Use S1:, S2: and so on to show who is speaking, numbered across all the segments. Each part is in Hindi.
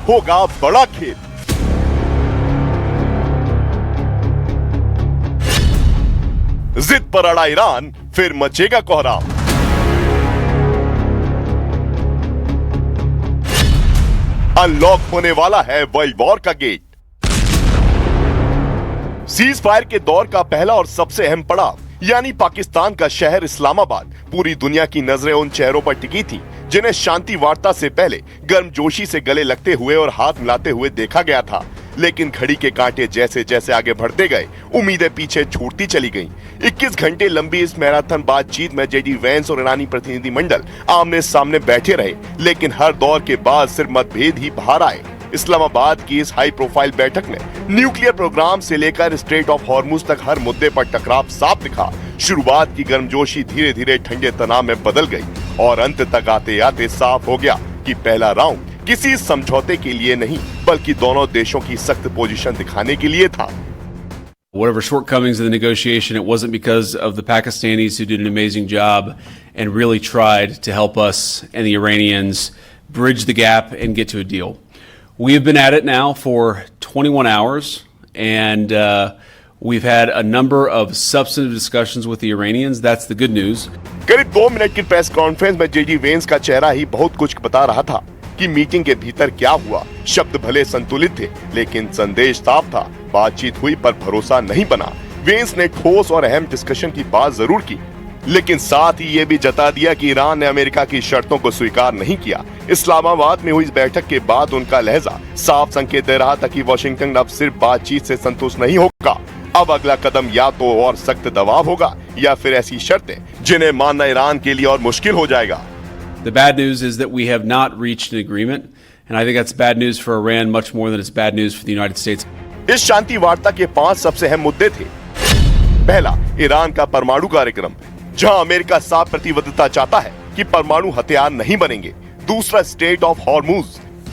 S1: होगा बड़ा खेल। जिद पर अड़ा ईरान, फिर मचेगा कोहराम। अनलॉक होने वाला है वर्ल्ड वॉर का गेट। सीज फायर के दौर का पहला और सबसे अहम पड़ाव यानी पाकिस्तान का शहर इस्लामाबाद पूरी दुनिया की नजरें उन चेहरों पर टिकी थी जिन्हें शांति वार्ता से पहले गर्मजोशी से गले लगते हुए और हाथ मिलाते हुए देखा गया था। लेकिन घड़ी के कांटे जैसे जैसे आगे बढ़ते गए, उम्मीदें पीछे छूटती चली गईं। 21 घंटे लंबी इस मैराथन बातचीत में जेडी वेंस और ईरानी प्रतिनिधिमंडल आमने सामने बैठे रहे, लेकिन हर दौर के बाद सिर्फ मतभेद ही बाहर आए। इस्लामाबाद की इस हाई प्रोफाइल बैठक में न्यूक्लियर प्रोग्राम से लेकर स्ट्रेट ऑफ हॉर्मुज तक हर मुद्दे पर टकराव साफ दिखा। शुरुआत की गर्मजोशी धीरे धीरे ठंडे तनाव में बदल गई और अंत तक आते आते साफ हो गया कि पहला राउंड किसी समझौते के लिए नहीं बल्कि दोनों देशों की सख्त पोजीशन दिखाने के लिए था।
S2: Whatever shortcomings of the negotiation, it wasn't because of the Pakistanis who did an amazing job and really tried to help us and the Iranians bridge the gap and get to a deal. We have been at it now for 21 hours and we've had a number of substantive discussions with the Iranians. That's the good news.
S1: करीब 2 मिनट की प्रेस कॉन्फ्रेंस में जेडी वेंस का चेहरा ही बहुत कुछ बता रहा था कि मीटिंग के भीतर क्या हुआ। शब्द भले संतुलित थे लेकिन संदेश साफ था। बातचीत हुई पर भरोसा नहीं बना। वेंस ने ठोस और अहम डिस्कशन की बात जरूर की, लेकिन साथ ही ये भी जता दिया कि ईरान ने अमेरिका की शर्तों को स्वीकार नहीं किया। इस्लामाबाद में हुई इस बैठक के बाद उनका लहजा साफ संकेत दे रहा था कि वाशिंगटन अब सिर्फ बातचीत से संतुष्ट नहीं होगा। अब अगला कदम या तो और सख्त दबाव होगा या फिर ऐसी शर्तें जिन्हें मानना ईरान के लिए और मुश्किल हो जाएगा।
S2: The bad news is that we have not reached an agreement, and I think that's bad news for Iran much more than it's bad news for the United States.
S1: इस शांति वार्ता के 5 सबसे अहम मुद्दे थे। पहला, ईरान का परमाणु कार्यक्रम, जहां अमेरिका साफ प्रतिबद्धता चाहता है कि परमाणु हथियार नहीं बनेंगे। दूसरा, स्ट्रेट ऑफ हॉर्मुज,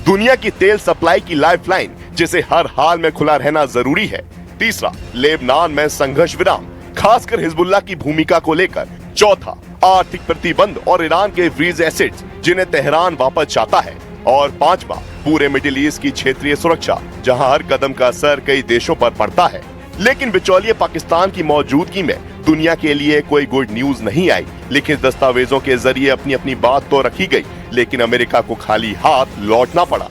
S1: दुनिया की तेल सप्लाई की लाइफलाइन जिसे हर हाल में खुला रहना जरूरी है। तीसरा, लेबनान में संघर्ष विराम, खासकर हिजबुल्लाह की भूमिका को लेकर। चौथा, आर्थिक प्रतिबंध और ईरान के फ्रीज एसेट्स जिन्हें तेहरान वापस चाहता है। और पांचवा, पूरे मिडिल ईस्ट की क्षेत्रीय सुरक्षा, जहां हर कदम का असर कई देशों पर पड़ता है। लेकिन बिचौलिए पाकिस्तान की मौजूदगी में दुनिया के लिए कोई गुड न्यूज नहीं आई। लिखित दस्तावेजों के जरिए अपनी अपनी बात तो रखी गई, लेकिन अमेरिका को खाली हाथ लौटना पड़ा।